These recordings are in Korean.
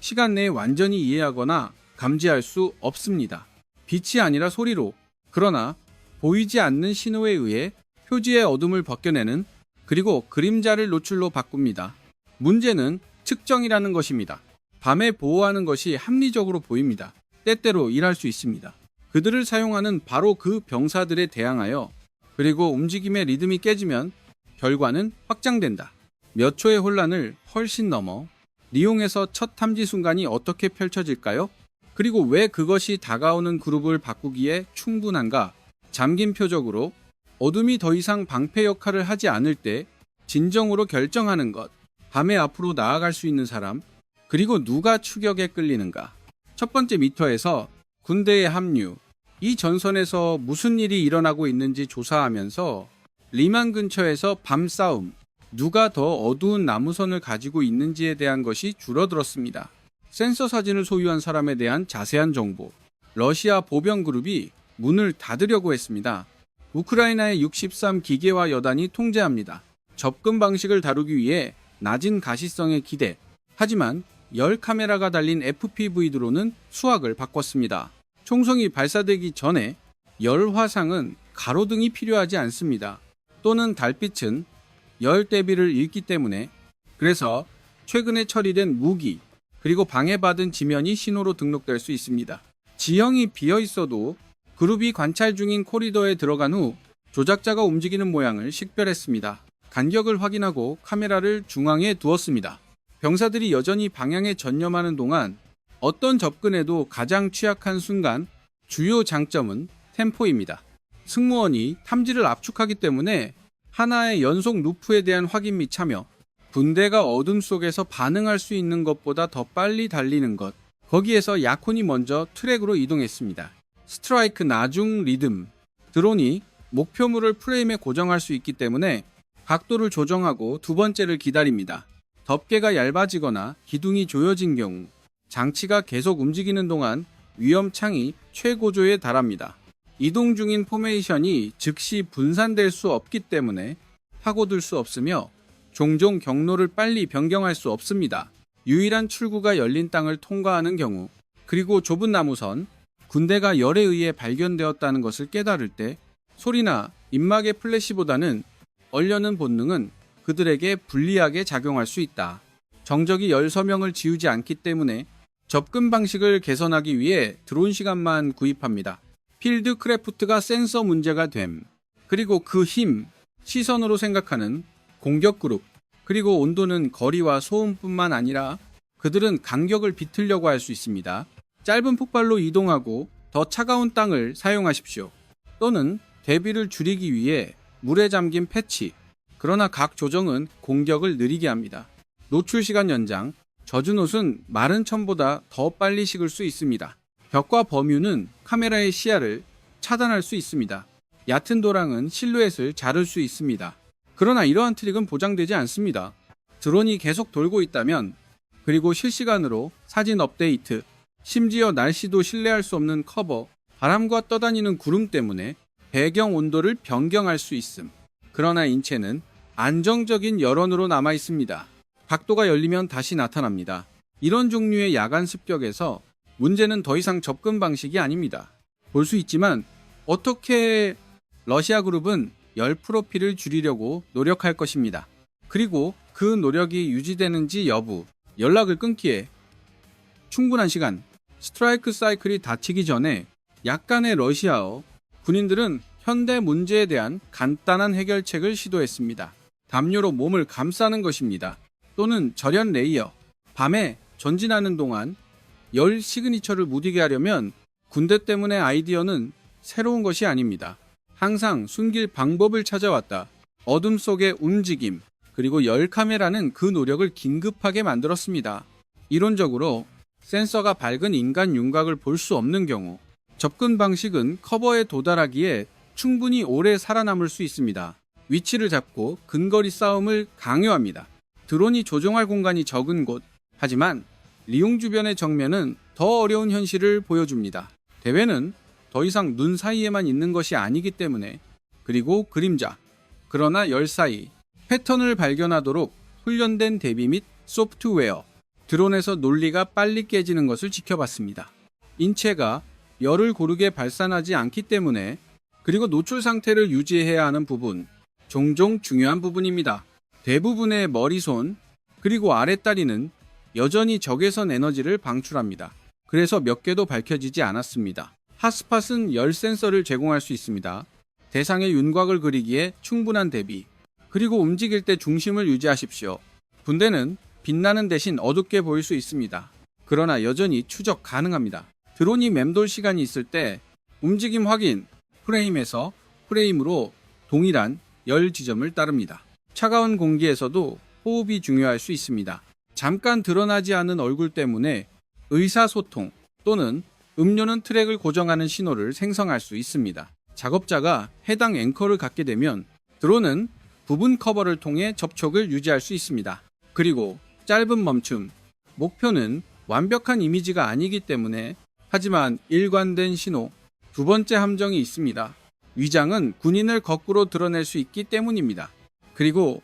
시간 내에 완전히 이해하거나 감지할 수 없습니다. 빛이 아니라 소리로, 그러나 보이지 않는 신호에 의해 표지의 어둠을 벗겨내는, 그리고 그림자를 노출로 바꿉니다. 문제는 측정이라는 것입니다. 밤에 보호하는 것이 합리적으로 보입니다. 때때로 일할 수 있습니다. 그들을 사용하는 바로 그 병사들에 대항하여, 그리고 움직임의 리듬이 깨지면 결과는 확장된다. 몇 초의 혼란을 훨씬 넘어 리용에서 첫 탐지 순간이 어떻게 펼쳐질까요? 그리고 왜 그것이 다가오는 그룹을 바꾸기에 충분한가? 잠긴 표적으로 어둠이 더 이상 방패 역할을 하지 않을 때 진정으로 결정하는 것. 밤에 앞으로 나아갈 수 있는 사람, 그리고 누가 추격에 끌리는가. 첫 번째 미터에서 군대의 합류. 이 전선에서 무슨 일이 일어나고 있는지 조사하면서 리만 근처에서 밤 싸움, 누가 더 어두운 나무선을 가지고 있는지에 대한 것이 줄어들었습니다. 센서 사진을 소유한 사람에 대한 자세한 정보. 러시아 보병 그룹이 문을 닫으려고 했습니다. 우크라이나의 63 기계화 여단이 통제합니다. 접근 방식을 다루기 위해 낮은 가시성의 기대. 하지만 열 카메라가 달린 FPV 드론은 수학을 바꿨습니다. 총성이 발사되기 전에 열 화상은 가로등이 필요하지 않습니다. 또는 달빛은 열 대비를 읽기 때문에. 그래서 최근에 처리된 무기, 그리고 방해받은 지면이 신호로 등록될 수 있습니다. 지형이 비어 있어도 그룹이 관찰 중인 코리도에 들어간 후 조작자가 움직이는 모양을 식별했습니다. 간격을 확인하고 카메라를 중앙에 두었습니다. 병사들이 여전히 방향에 전념하는 동안 어떤 접근에도 가장 취약한 순간, 주요 장점은 템포입니다. 승무원이 탐지를 압축하기 때문에 하나의 연속 루프에 대한 확인 및 참여, 분대가 어둠 속에서 반응할 수 있는 것보다 더 빨리 달리는 것. 거기에서 야콘이 먼저 트랙으로 이동했습니다. 스트라이크 나중 리듬. 드론이 목표물을 프레임에 고정할 수 있기 때문에 각도를 조정하고 두 번째를 기다립니다. 덮개가 얇아지거나 기둥이 조여진 경우, 장치가 계속 움직이는 동안 위험창이 최고조에 달합니다. 이동 중인 포메이션이 즉시 분산될 수 없기 때문에 파고들 수 없으며 종종 경로를 빨리 변경할 수 없습니다. 유일한 출구가 열린 땅을 통과하는 경우, 그리고 좁은 나무선, 군대가 열에 의해 발견되었다는 것을 깨달을 때 소리나 입막의 플래시보다는 얼려는 본능은 그들에게 불리하게 작용할 수 있다. 정적이 열 서명을 지우지 않기 때문에 접근 방식을 개선하기 위해 드론 시간만 구입합니다. 필드 크래프트가 센서 문제가 됨, 그리고 그 힘, 시선으로 생각하는 공격 그룹, 그리고 온도는 거리와 소음뿐만 아니라 그들은 간격을 비틀려고 할 수 있습니다. 짧은 폭발로 이동하고 더 차가운 땅을 사용하십시오. 또는 대비를 줄이기 위해 물에 잠긴 패치. 그러나 각 조정은 공격을 느리게 합니다. 노출 시간 연장. 젖은 옷은 마른 천보다 더 빨리 식을 수 있습니다. 벽과 범유는 카메라의 시야를 차단할 수 있습니다. 얕은 도랑은 실루엣을 자를 수 있습니다. 그러나 이러한 트릭은 보장되지 않습니다. 드론이 계속 돌고 있다면, 그리고 실시간으로 사진 업데이트, 심지어 날씨도 신뢰할 수 없는 커버, 바람과 떠다니는 구름 때문에 배경 온도를 변경할 수 있음. 그러나 인체는 안정적인 열원으로 남아 있습니다. 각도가 열리면 다시 나타납니다. 이런 종류의 야간 습격에서 문제는 더 이상 접근 방식이 아닙니다. 볼 수 있지만 어떻게 러시아 그룹은 열 프로필을 줄이려고 노력할 것입니다. 그리고 그 노력이 유지되는지 여부, 연락을 끊기에 충분한 시간, 스트라이크 사이클이 닫히기 전에 약간의 러시아어, 군인들은 현대 문제에 대한 간단한 해결책을 시도했습니다. 담요로 몸을 감싸는 것입니다. 또는 절연 레이어. 밤에 전진하는 동안 열 시그니처를 무디게 하려면 군대 때문에 아이디어는 새로운 것이 아닙니다. 항상 숨길 방법을 찾아왔다. 어둠 속의 움직임, 그리고 열 카메라는 그 노력을 긴급하게 만들었습니다. 이론적으로 센서가 밝은 인간 윤곽을 볼 수 없는 경우, 접근 방식은 커버에 도달하기에 충분히 오래 살아남을 수 있습니다. 위치를 잡고 근거리 싸움을 강요합니다. 드론이 조종할 공간이 적은 곳, 하지만 리용 주변의 정면은 더 어려운 현실을 보여줍니다. 대회는 더 이상 눈 사이에만 있는 것이 아니기 때문에. 그리고 그림자, 그러나 열 사이, 패턴을 발견하도록 훈련된 대비 및 소프트웨어, 드론에서 논리가 빨리 깨지는 것을 지켜봤습니다. 인체가 열을 고르게 발산하지 않기 때문에, 그리고 노출 상태를 유지해야 하는 부분, 종종 중요한 부분입니다. 대부분의 머리손 그리고 아랫다리는 여전히 적외선 에너지를 방출합니다. 그래서 몇 개도 밝혀지지 않았습니다. 핫스팟은 열 센서를 제공할 수 있습니다. 대상의 윤곽을 그리기에 충분한 대비, 그리고 움직일 때 중심을 유지하십시오. 분대는 빛나는 대신 어둡게 보일 수 있습니다. 그러나 여전히 추적 가능합니다. 드론이 맴돌 시간이 있을 때 움직임 확인, 프레임에서 프레임으로 동일한 열 지점을 따릅니다. 차가운 공기에서도 호흡이 중요할 수 있습니다. 잠깐 드러나지 않은 얼굴 때문에 의사소통 또는 음료는 트랙을 고정하는 신호를 생성할 수 있습니다. 작업자가 해당 앵커를 갖게 되면 드론은 부분 커버를 통해 접촉을 유지할 수 있습니다. 그리고 짧은 멈춤, 목표는 완벽한 이미지가 아니기 때문에, 하지만 일관된 신호, 두 번째 함정이 있습니다. 위장은 군인을 거꾸로 드러낼 수 있기 때문입니다. 그리고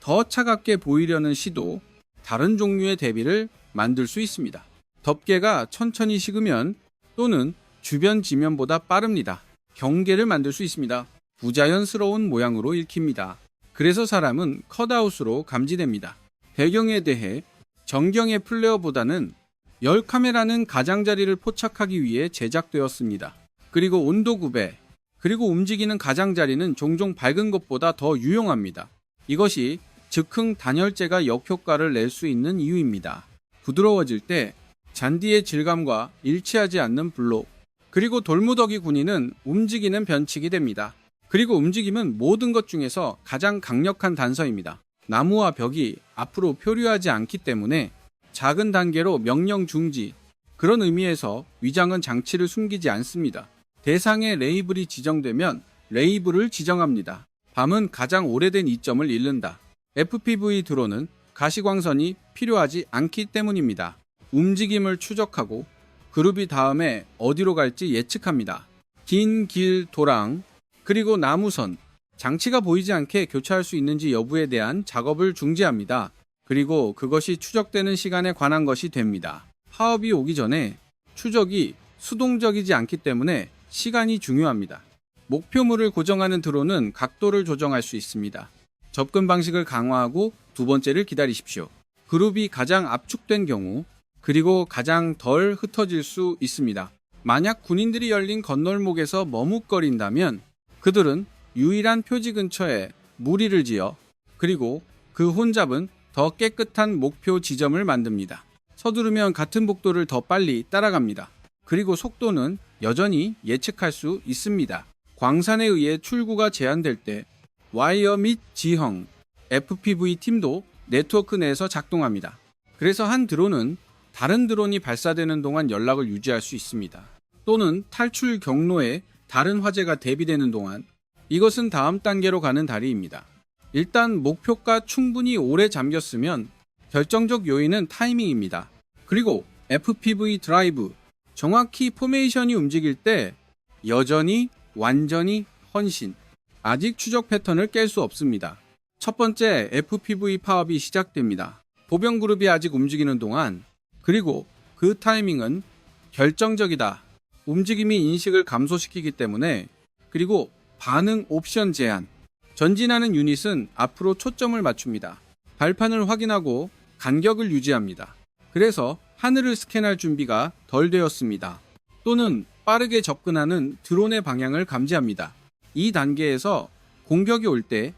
더 차갑게 보이려는 시도, 다른 종류의 대비를 만들 수 있습니다. 덮개가 천천히 식으면 또는 주변 지면보다 빠릅니다. 경계를 만들 수 있습니다. 부자연스러운 모양으로 읽힙니다. 그래서 사람은 컷아웃으로 감지됩니다. 배경에 대해 정경의 플레어보다는 열 카메라는 가장자리를 포착하기 위해 제작되었습니다. 그리고 온도 구배, 그리고 움직이는 가장자리는 종종 밝은 것보다 더 유용합니다. 이것이 즉흥 단열재가 역효과를 낼 수 있는 이유입니다. 부드러워질 때 잔디의 질감과 일치하지 않는 블록, 그리고 돌무더기 군인은 움직이는 변칙이 됩니다. 그리고 움직임은 모든 것 중에서 가장 강력한 단서입니다. 나무와 벽이 앞으로 표류하지 않기 때문에 작은 단계로 명령 중지, 그런 의미에서 위장은 장치를 숨기지 않습니다. 대상의 레이블이 지정되면 레이블을 지정합니다. 밤은 가장 오래된 이점을 잃는다. FPV 드론은 가시광선이 필요하지 않기 때문입니다. 움직임을 추적하고 그룹이 다음에 어디로 갈지 예측합니다. 긴 길 도랑, 그리고 나무선, 장치가 보이지 않게 교차할 수 있는지 여부에 대한 작업을 중지합니다. 그리고 그것이 추적되는 시간에 관한 것이 됩니다. 파업이 오기 전에 추적이 수동적이지 않기 때문에 시간이 중요합니다. 목표물을 고정하는 드론은 각도를 조정할 수 있습니다. 접근 방식을 강화하고 두 번째를 기다리십시오. 그룹이 가장 압축된 경우, 그리고 가장 덜 흩어질 수 있습니다. 만약 군인들이 열린 건널목에서 머뭇거린다면 그들은 유일한 표지 근처에 무리를 지어, 그리고 그 혼잡은 더 깨끗한 목표 지점을 만듭니다. 서두르면 같은 복도를 더 빨리 따라갑니다. 그리고 속도는 여전히 예측할 수 있습니다. 광산에 의해 출구가 제한될 때 와이어 및 지형, FPV 팀도 네트워크 내에서 작동합니다. 그래서 한 드론은 다른 드론이 발사되는 동안 연락을 유지할 수 있습니다. 또는 탈출 경로에 다른 화재가 대비되는 동안. 이것은 다음 단계로 가는 다리입니다. 일단 목표가 충분히 오래 잠겼으면 결정적 요인은 타이밍입니다. 그리고 FPV 드라이브, 정확히 포메이션이 움직일 때 여전히 완전히 헌신. 아직 추적 패턴을 깰 수 없습니다. 첫 번째 FPV 파업이 시작됩니다. 보병 그룹이 아직 움직이는 동안, 그리고 그 타이밍은 결정적이다. 움직임이 인식을 감소시키기 때문에. 그리고 반응 옵션 제한. 전진하는 유닛은 앞으로 초점을 맞춥니다. 발판을 확인하고 간격을 유지합니다. 그래서 하늘을 스캔할 준비가 덜 되었습니다. 또는 빠르게 접근하는 드론의 방향을 감지합니다. 이 단계에서 공격이 올 때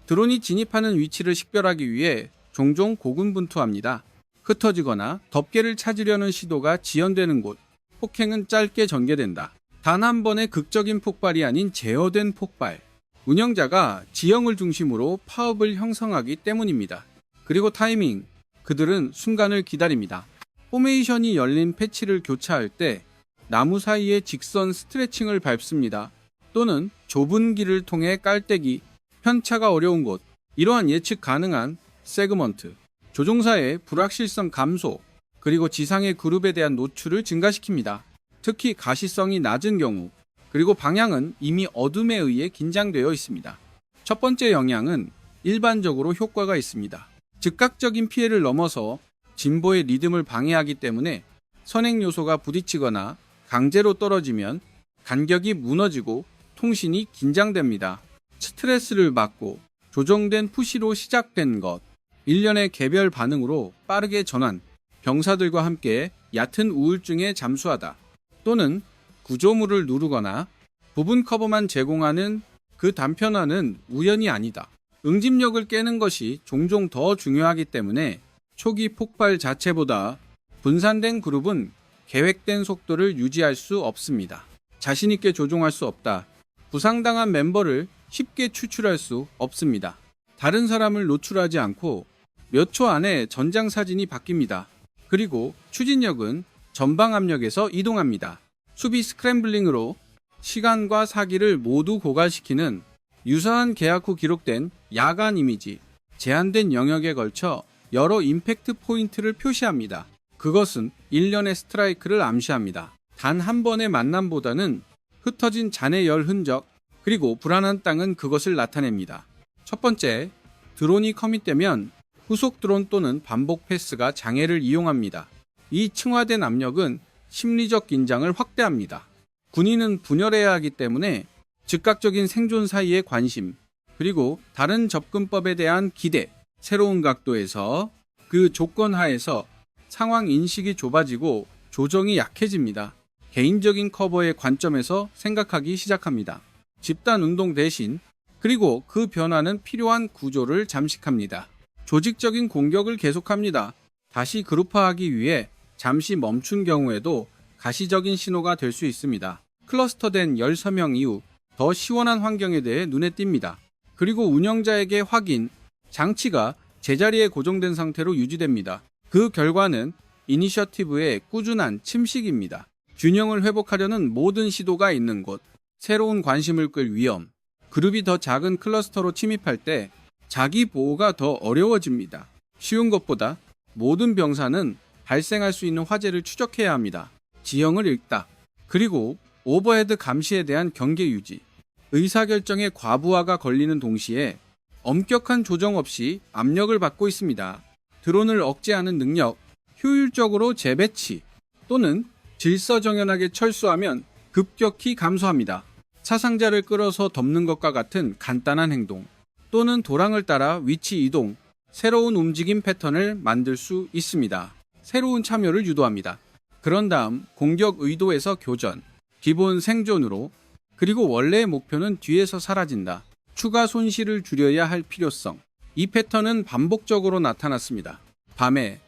드론이 진입하는 위치를 식별하기 위해 종종 고군분투합니다. 흩어지거나 덮개를 찾으려는 시도가 지연되는 곳, 폭행은 짧게 전개된다. 단 한 번의 극적인 폭발이 아닌 제어된 폭발. 운영자가 지형을 중심으로 파업을 형성하기 때문입니다. 그리고 타이밍, 그들은 순간을 기다립니다. 포메이션이 열린 패치를 교차할 때 나무 사이에 직선 스트레칭을 밟습니다. 또는 좁은 길을 통해 깔때기, 편차가 어려운 곳, 이러한 예측 가능한 세그먼트, 조종사의 불확실성 감소, 그리고 지상의 그룹에 대한 노출을 증가시킵니다. 특히 가시성이 낮은 경우, 그리고 방향은 이미 어둠에 의해 긴장되어 있습니다. 첫 번째 영향은 일반적으로 효과가 있습니다. 즉각적인 피해를 넘어서 진보의 리듬을 방해하기 때문에 선행 요소가 부딪히거나 강제로 떨어지면 간격이 무너지고 통신이 긴장됩니다. 스트레스를 받고 조정된 푸시로 시작된 것, 일련의 개별 반응으로 빠르게 전환, 병사들과 함께 얕은 우울증에 잠수하다, 또는 구조물을 누르거나 부분 커버만 제공하는 그 단편화는 우연이 아니다. 응집력을 깨는 것이 종종 더 중요하기 때문에 초기 폭발 자체보다 분산된 그룹은 계획된 속도를 유지할 수 없습니다. 자신있게 조종할 수 없다. 부상당한 멤버를 쉽게 추출할 수 없습니다. 다른 사람을 노출하지 않고 몇 초 안에 전장 사진이 바뀝니다. 그리고 추진력은 전방 압력에서 이동합니다. 수비 스크램블링으로 시간과 사기를 모두 고갈시키는 유사한 계약 후 기록된 야간 이미지, 제한된 영역에 걸쳐 여러 임팩트 포인트를 표시합니다. 그것은 일련의 스트라이크를 암시합니다. 단 한 번의 만남보다는 흩어진 잔해 열 흔적, 그리고 불안한 땅은 그것을 나타냅니다. 첫 번째, 드론이 커밋되면 후속 드론 또는 반복 패스가 장애를 이용합니다. 이 층화된 압력은 심리적 긴장을 확대합니다. 군인은 분열해야 하기 때문에 즉각적인 생존 사이의 관심, 그리고 다른 접근법에 대한 기대, 새로운 각도에서 그 조건 하에서 상황 인식이 좁아지고 조정이 약해집니다. 개인적인 커버의 관점에서 생각하기 시작합니다. 집단 운동 대신, 그리고 그 변화는 필요한 구조를 잠식합니다. 조직적인 공격을 계속합니다. 다시 그룹화하기 위해 잠시 멈춘 경우에도 가시적인 신호가 될 수 있습니다. 클러스터된 열 서명 이후 더 시원한 환경에 대해 눈에 띕니다. 그리고 운영자에게 확인, 장치가 제자리에 고정된 상태로 유지됩니다. 그 결과는 이니셔티브의 꾸준한 침식입니다. 균형을 회복하려는 모든 시도가 있는 곳, 새로운 관심을 끌 위험, 그룹이 더 작은 클러스터로 침입할 때 자기 보호가 더 어려워집니다. 쉬운 것보다 모든 병사는 발생할 수 있는 화재를 추적해야 합니다. 지형을 읽다, 그리고 오버헤드 감시에 대한 경계 유지, 의사결정의 과부하가 걸리는 동시에 엄격한 조정 없이 압력을 받고 있습니다. 드론을 억제하는 능력, 효율적으로 재배치 또는 질서정연하게 철수하면 급격히 감소합니다. 사상자를 끌어서 덮는 것과 같은 간단한 행동, 또는 도랑을 따라 위치 이동, 새로운 움직임 패턴을 만들 수 있습니다. 새로운 참여를 유도합니다. 그런 다음 공격 의도에서 교전, 기본 생존으로, 그리고 원래의 목표는 뒤에서 사라진다. 추가 손실을 줄여야 할 필요성. 이 패턴은 반복적으로 나타났습니다. 밤에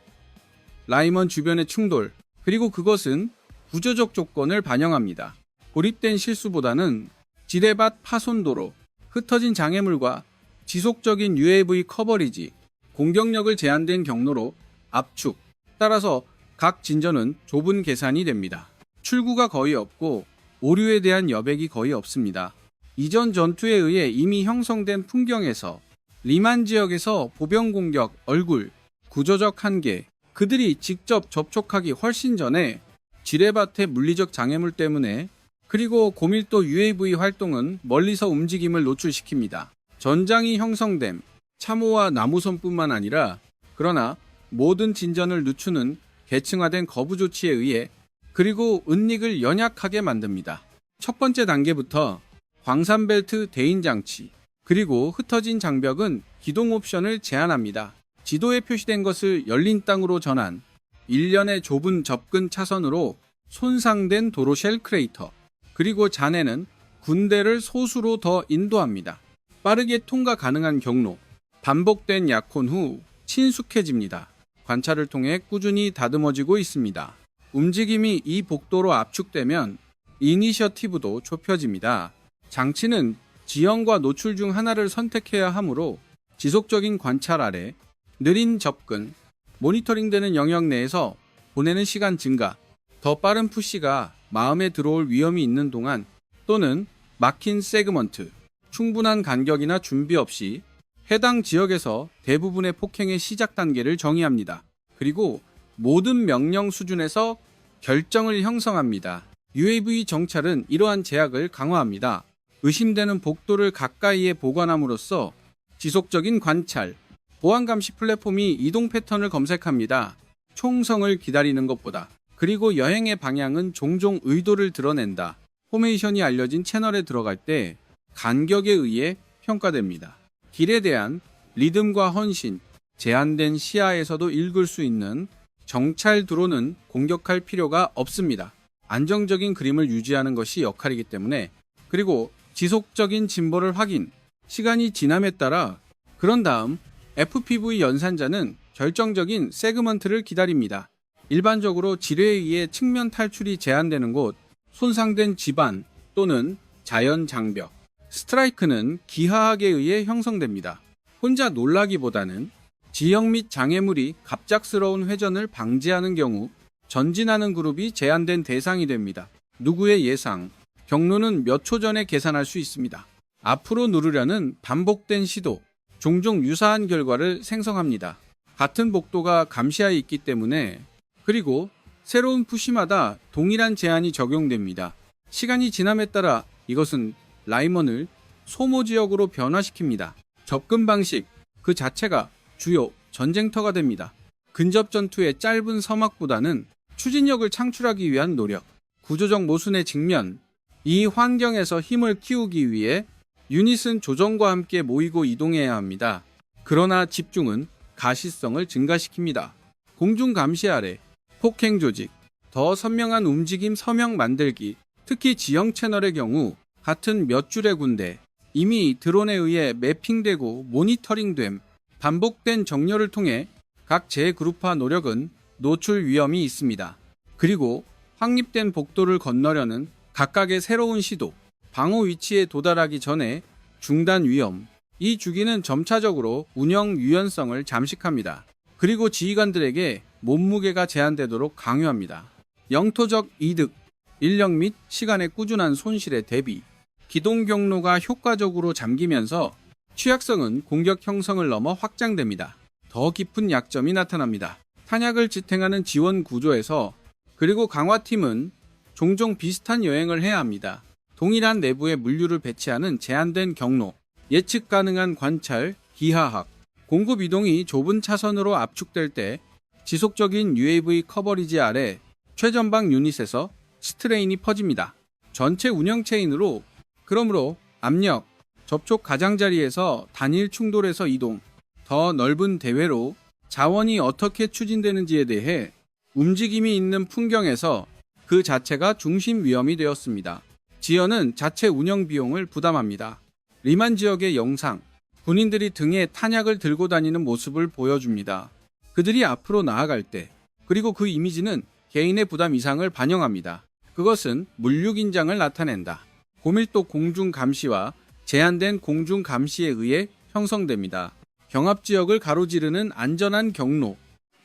라이먼 주변의 충돌, 그리고 그것은 구조적 조건을 반영합니다. 고립된 실수보다는 지뢰밭 파손도로, 흩어진 장애물과 지속적인 UAV 커버리지, 공격력을 제한된 경로로 압축, 따라서 각 진전은 좁은 계산이 됩니다. 출구가 거의 없고 오류에 대한 여백이 거의 없습니다. 이전 전투에 의해 이미 형성된 풍경에서 리만 지역에서 보병 공격, 얼굴, 구조적 한계, 그들이 직접 접촉하기 훨씬 전에 지뢰밭의 물리적 장애물 때문에, 그리고 고밀도 UAV 활동은 멀리서 움직임을 노출시킵니다. 전장이 형성됨, 참호와 나무선뿐만 아니라, 그러나 모든 진전을 늦추는 계층화된 거부 조치에 의해, 그리고 은닉을 연약하게 만듭니다. 첫 번째 단계부터 광산벨트 대인 장치, 그리고 흩어진 장벽은 기동 옵션을 제한합니다. 지도에 표시된 것을 열린 땅으로 전환, 일련의 좁은 접근 차선으로 손상된 도로쉘 크레이터, 그리고 잔해는 군대를 소수로 더 인도합니다. 빠르게 통과 가능한 경로, 반복된 약혼 후 친숙해집니다. 관찰을 통해 꾸준히 다듬어지고 있습니다. 움직임이 이 복도로 압축되면 이니셔티브도 좁혀집니다. 장치는 지형과 노출 중 하나를 선택해야 하므로 지속적인 관찰 아래 느린 접근, 모니터링되는 영역 내에서 보내는 시간 증가, 더 빠른 푸시가 마음에 들어올 위험이 있는 동안, 또는 막힌 세그먼트, 충분한 간격이나 준비 없이 해당 지역에서 대부분의 폭행의 시작 단계를 정의합니다. 그리고 모든 명령 수준에서 결정을 형성합니다. UAV 정찰은 이러한 제약을 강화합니다. 의심되는 복도를 가까이에 보관함으로써 지속적인 관찰, 보안 감시 플랫폼이 이동 패턴을 검색합니다. 총성을 기다리는 것보다, 그리고 여행의 방향은 종종 의도를 드러낸다. 포메이션이 알려진 채널에 들어갈 때 간격에 의해 평가됩니다. 길에 대한 리듬과 헌신, 제한된 시야에서도 읽을 수 있는 정찰 드론은 공격할 필요가 없습니다. 안정적인 그림을 유지하는 것이 역할이기 때문에. 그리고 지속적인 진보를 확인, 시간이 지남에 따라. 그런 다음 FPV 연산자는 결정적인 세그먼트를 기다립니다. 일반적으로 지뢰에 의해 측면 탈출이 제한되는 곳, 손상된 집안 또는 자연 장벽. 스트라이크는 기하학에 의해 형성됩니다. 혼자 놀라기보다는 지형 및 장애물이 갑작스러운 회전을 방지하는 경우 전진하는 그룹이 제한된 대상이 됩니다. 누구의 예상, 경로는 몇 초 전에 계산할 수 있습니다. 앞으로 누르려는 반복된 시도, 종종 유사한 결과를 생성합니다. 같은 복도가 감시하에 있기 때문에. 그리고 새로운 푸시마다 동일한 제한이 적용됩니다. 시간이 지남에 따라 이것은 라이먼을 소모 지역으로 변화시킵니다. 접근 방식 그 자체가 주요 전쟁터가 됩니다. 근접 전투의 짧은 서막보다는 추진력을 창출하기 위한 노력, 구조적 모순의 직면. 이 환경에서 힘을 키우기 위해 유닛은 조정과 함께 모이고 이동해야 합니다. 그러나 집중은 가시성을 증가시킵니다. 공중 감시 아래 폭행 조직, 더 선명한 움직임 서명 만들기. 특히 지형 채널의 경우 같은 몇 줄의 군대, 이미 드론에 의해 매핑되고 모니터링됨. 반복된 정렬을 통해 각 재그룹화 노력은 노출 위험이 있습니다. 그리고 확립된 복도를 건너려는 각각의 새로운 시도, 방어 위치에 도달하기 전에 중단 위험. 이 주기는 점차적으로 운영 유연성을 잠식합니다. 그리고 지휘관들에게 몸무게가 제한되도록 강요합니다. 영토적 이득, 인력 및 시간의 꾸준한 손실에 대비. 기동 경로가 효과적으로 잠기면서 취약성은 공격 형성을 넘어 확장됩니다. 더 깊은 약점이 나타납니다. 탄약을 지탱하는 지원 구조에서. 그리고 강화팀은 종종 비슷한 여행을 해야 합니다. 동일한 내부의 물류를 배치하는 제한된 경로, 예측 가능한 관찰, 기하학. 공급 이동이 좁은 차선으로 압축될 때 지속적인 UAV 커버리지 아래 최전방 유닛에서 스트레인이 퍼집니다. 전체 운영 체인으로. 그러므로 압력, 접촉 가장자리에서 단일 충돌에서 이동, 더 넓은 대회로 자원이 어떻게 추진되는지에 대해 움직임이 있는 풍경에서 그 자체가 중심 위험이 되었습니다. 지연은 자체 운영 비용을 부담합니다. 리만 지역의 영상, 군인들이 등에 탄약을 들고 다니는 모습을 보여줍니다. 그들이 앞으로 나아갈 때, 그리고 그 이미지는 개인의 부담 이상을 반영합니다. 그것은 물류 긴장을 나타낸다. 고밀도 공중 감시와 제한된 공중 감시에 의해 형성됩니다. 경합 지역을 가로지르는 안전한 경로,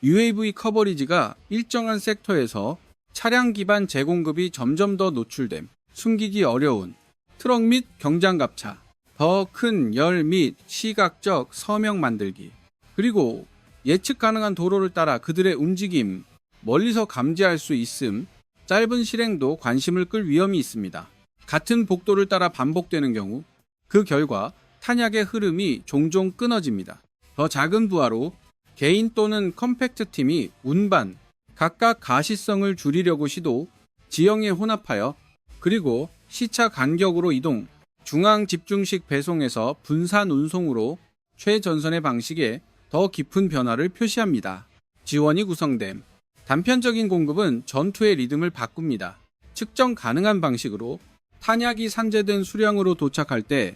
UAV 커버리지가 일정한 섹터에서 차량 기반 재공급이 점점 더 노출됨. 숨기기 어려운 트럭 및 경장갑차, 더 큰 열 및 시각적 서명 만들기. 그리고 예측 가능한 도로를 따라 그들의 움직임, 멀리서 감지할 수 있음. 짧은 실행도 관심을 끌 위험이 있습니다. 같은 복도를 따라 반복되는 경우 그 결과 탄약의 흐름이 종종 끊어집니다. 더 작은 부하로 개인 또는 컴팩트 팀이 운반, 각각 가시성을 줄이려고 시도, 지형에 혼합하여. 그리고 시차 간격으로 이동, 중앙 집중식 배송에서 분산 운송으로 최전선의 방식에 더 깊은 변화를 표시합니다. 지원이 구성됨. 단편적인 공급은 전투의 리듬을 바꿉니다. 측정 가능한 방식으로 탄약이 산재된 수량으로 도착할 때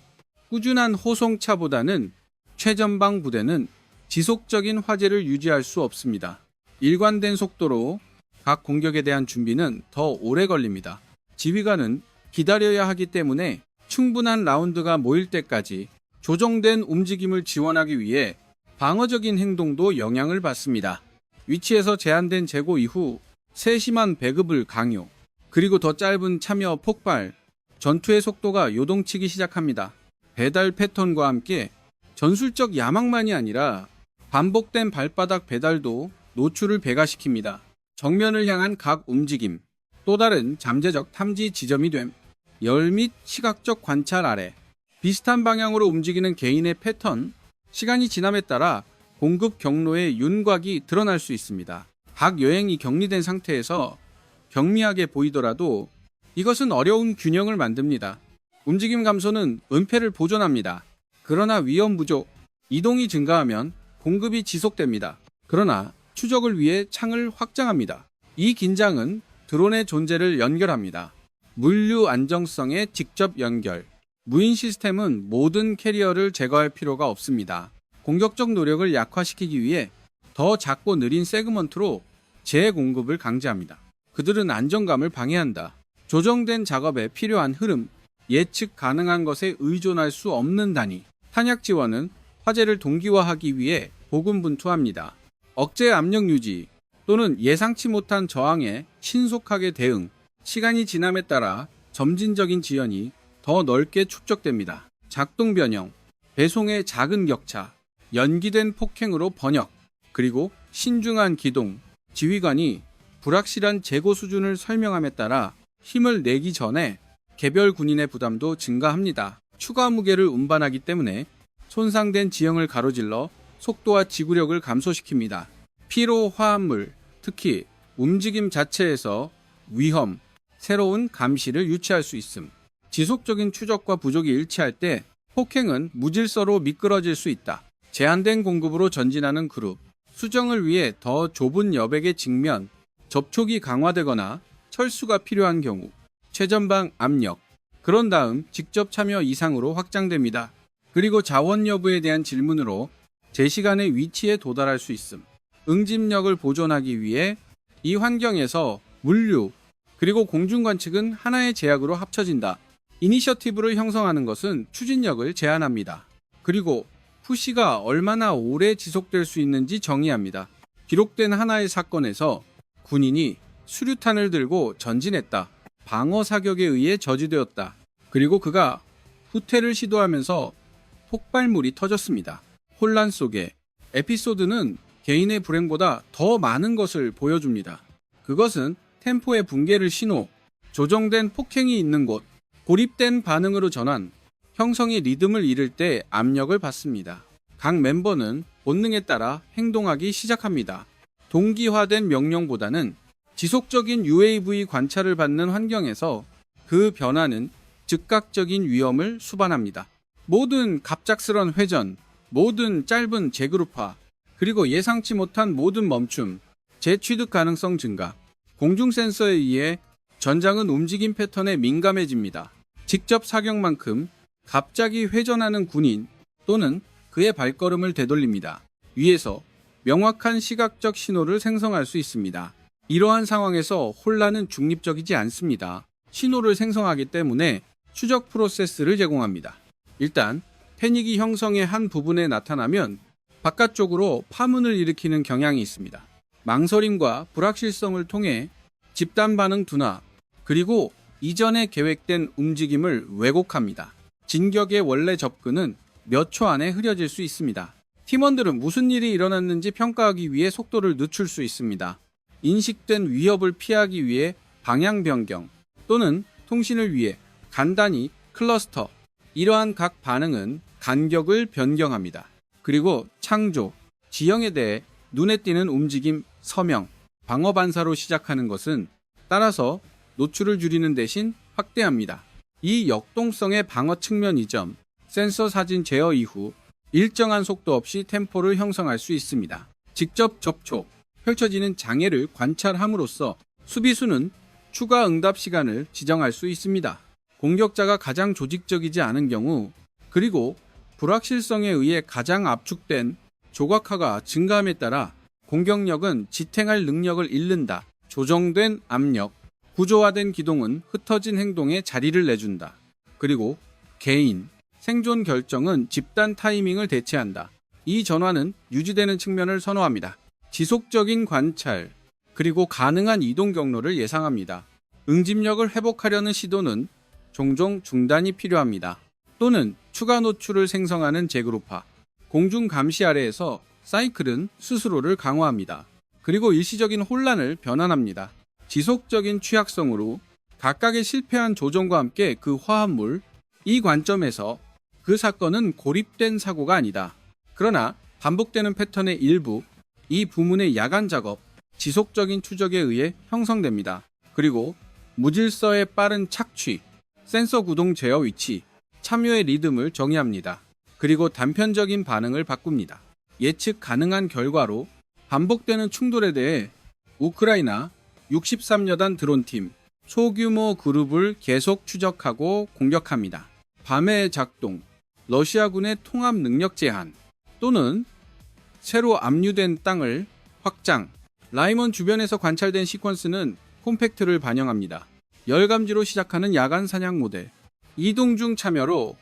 꾸준한 호송차보다는 최전방 부대는 지속적인 화재를 유지할 수 없습니다. 일관된 속도로 각 공격에 대한 준비는 더 오래 걸립니다. 지휘관은 기다려야 하기 때문에 충분한 라운드가 모일 때까지 조정된 움직임을 지원하기 위해 방어적인 행동도 영향을 받습니다. 위치에서 제한된 재고 이후 세심한 배급을 강요, 그리고 더 짧은 참여 폭발, 전투의 속도가 요동치기 시작합니다. 배달 패턴과 함께 전술적 야망만이 아니라 반복된 발바닥 배달도 노출을 배가시킵니다. 정면을 향한 각 움직임, 또 다른 잠재적 탐지 지점이 됨. 열 및 시각적 관찰 아래 비슷한 방향으로 움직이는 개인의 패턴, 시간이 지남에 따라 공급 경로의 윤곽이 드러날 수 있습니다. 각 여행이 격리된 상태에서 경미하게 보이더라도 이것은 어려운 균형을 만듭니다. 움직임 감소는 은폐를 보존합니다. 그러나 위험 부족, 이동이 증가하면 공급이 지속됩니다. 그러나 추적을 위해 창을 확장합니다. 이 긴장은 드론의 존재를 연결합니다. 물류 안정성의 직접 연결. 무인 시스템은 모든 캐리어를 제거할 필요가 없습니다. 공격적 노력을 약화시키기 위해 더 작고 느린 세그먼트로 재공급을 강제합니다. 그들은 안정감을 방해한다. 조정된 작업에 필요한 흐름, 예측 가능한 것에 의존할 수 없는 단위. 탄약 지원은 화재를 동기화하기 위해 고군분투합니다. 억제 압력 유지 또는 예상치 못한 저항에 신속하게 대응. 시간이 지남에 따라 점진적인 지연이 더 넓게 축적됩니다. 작동 변형, 배송의 작은 격차, 연기된 폭행으로 번역, 그리고 신중한 기동. 지휘관이 불확실한 재고 수준을 설명함에 따라 힘을 내기 전에 개별 군인의 부담도 증가합니다. 추가 무게를 운반하기 때문에 손상된 지형을 가로질러 속도와 지구력을 감소시킵니다. 피로 화합물, 특히 움직임 자체에서 위험, 새로운 감시를 유치할 수 있음. 지속적인 추적과 부족이 일치할 때 폭행은 무질서로 미끄러질 수 있다. 제한된 공급으로 전진하는 그룹. 수정을 위해 더 좁은 여백의 직면, 접촉이 강화되거나 철수가 필요한 경우. 최전방 압력. 그런 다음 직접 참여 이상으로 확장됩니다. 그리고 자원 여부에 대한 질문으로 제 시간의 위치에 도달할 수 있음. 응집력을 보존하기 위해 이 환경에서 물류, 그리고 공중 관측은 하나의 제약으로 합쳐진다. 이니셔티브를 형성하는 것은 추진력을 제한합니다. 그리고 푸시가 얼마나 오래 지속될 수 있는지 정의합니다. 기록된 하나의 사건에서 군인이 수류탄을 들고 전진했다. 방어 사격에 의해 저지되었다. 그리고 그가 후퇴를 시도하면서 폭발물이 터졌습니다. 혼란 속에 에피소드는 개인의 불행보다 더 많은 것을 보여줍니다. 그것은 템포의 붕괴를 신호, 조정된 폭행이 있는 곳, 고립된 반응으로 전환, 형성이 리듬을 잃을 때 압력을 받습니다. 각 멤버는 본능에 따라 행동하기 시작합니다. 동기화된 명령보다는 지속적인 UAV 관찰을 받는 환경에서 그 변화는 즉각적인 위험을 수반합니다. 모든 갑작스런 회전, 모든 짧은 재그룹화, 그리고 예상치 못한 모든 멈춤, 재취득 가능성 증가. 공중 센서에 의해 전장은 움직임 패턴에 민감해집니다. 직접 사격만큼 갑자기 회전하는 군인 또는 그의 발걸음을 되돌립니다. 위에서 명확한 시각적 신호를 생성할 수 있습니다. 이러한 상황에서 혼란은 중립적이지 않습니다. 신호를 생성하기 때문에 추적 프로세스를 제공합니다. 일단 패닉이 형성의 한 부분에 나타나면 바깥쪽으로 파문을 일으키는 경향이 있습니다. 망설임과 불확실성을 통해 집단 반응 둔화, 그리고 이전에 계획된 움직임을 왜곡합니다. 진격의 원래 접근은 몇 초 안에 흐려질 수 있습니다. 팀원들은 무슨 일이 일어났는지 평가하기 위해 속도를 늦출 수 있습니다. 인식된 위협을 피하기 위해 방향 변경 또는 통신을 위해 간단히 클러스터. 이러한 각 반응은 간격을 변경합니다. 그리고 창조, 지형에 대해 눈에 띄는 움직임, 서명, 방어 반사로 시작하는 것은 따라서 노출을 줄이는 대신 확대합니다. 이 역동성의 방어 측면 이점, 센서 사진 제어 이후 일정한 속도 없이 템포를 형성할 수 있습니다. 직접 접촉, 펼쳐지는 장애를 관찰함으로써 수비수는 추가 응답 시간을 지정할 수 있습니다. 공격자가 가장 조직적이지 않은 경우, 그리고 불확실성에 의해 가장 압축된 조각화가 증가함에 따라 공격력은 지탱할 능력을 잃는다. 조정된 압력, 구조화된 기동은 흩어진 행동에 자리를 내준다. 그리고 개인, 생존 결정은 집단 타이밍을 대체한다. 이 전환은 유지되는 측면을 선호합니다. 지속적인 관찰, 그리고 가능한 이동 경로를 예상합니다. 응집력을 회복하려는 시도는 종종 중단이 필요합니다. 또는 추가 노출을 생성하는 재그룹화, 공중 감시 아래에서 사이클은 스스로를 강화합니다. 그리고 일시적인 혼란을 변환합니다. 지속적인 취약성으로 각각의 실패한 조정과 함께 그 화합물, 이 관점에서 그 사건은 고립된 사고가 아니다. 그러나 반복되는 패턴의 일부, 이 부문의 야간 작업, 지속적인 추적에 의해 형성됩니다. 그리고 무질서의 빠른 착취, 센서 구동 제어 위치, 참여의 리듬을 정의합니다. 그리고 단편적인 반응을 바꿉니다. 예측 가능한 결과로 반복되는 충돌에 대해 우크라이나 63여단 드론팀 소규모 그룹을 계속 추적하고 공격합니다. 밤의 작동, 러시아군의 통합 능력 제한 또는 새로 압류된 땅을 확장, 라이먼 주변에서 관찰된 시퀀스는 콤팩트를 반영합니다. 열감지로 시작하는 야간 사냥 모델, 이동 중 참여로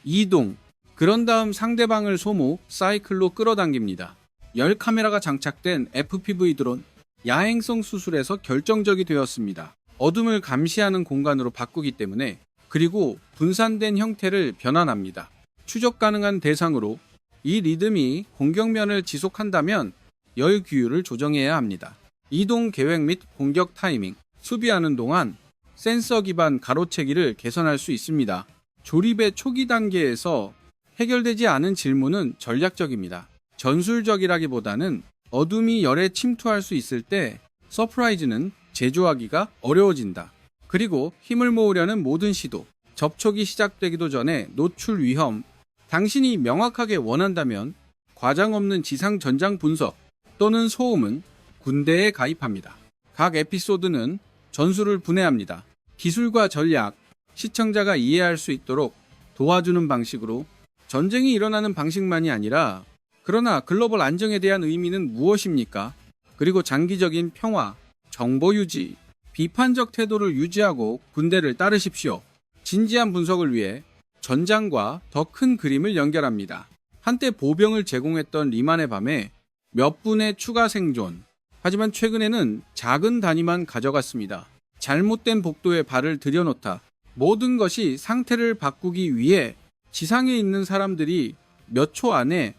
이동, 그런 다음 상대방을 소모, 사이클로 끌어당깁니다. 열 카메라가 장착된 FPV 드론, 야행성 수술에서 결정적이 되었습니다. 어둠을 감시하는 공간으로 바꾸기 때문에, 그리고 분산된 형태를 변환합니다. 추적 가능한 대상으로 이 리듬이 공격면을 지속한다면 열 규율을 조정해야 합니다. 이동 계획 및 공격 타이밍, 수비하는 동안 센서 기반 가로채기를 개선할 수 있습니다. 조립의 초기 단계에서 해결되지 않은 질문은 전략적입니다. 전술적이라기보다는 어둠이 열에 침투할 수 있을 때 서프라이즈는 제조하기가 어려워진다. 그리고 힘을 모으려는 모든 시도, 접촉이 시작되기도 전에 노출 위험, 당신이 명확하게 원한다면 과장 없는 지상 전장 분석 또는 소음은 군대에 가입합니다. 각 에피소드는 전술을 분해합니다. 기술과 전략, 시청자가 이해할 수 있도록 도와주는 방식으로 전쟁이 일어나는 방식만이 아니라 그러나 글로벌 안정에 대한 의미는 무엇입니까? 그리고 장기적인 평화, 정보 유지, 비판적 태도를 유지하고 군대를 따르십시오. 진지한 분석을 위해 전장과 더 큰 그림을 연결합니다. 한때 보병을 제공했던 리만의 밤에 몇 분의 추가 생존, 하지만 최근에는 작은 단위만 가져갔습니다. 잘못된 복도에 발을 들여놓다. 모든 것이 상태를 바꾸기 위해 지상에 있는 사람들이 몇 초 안에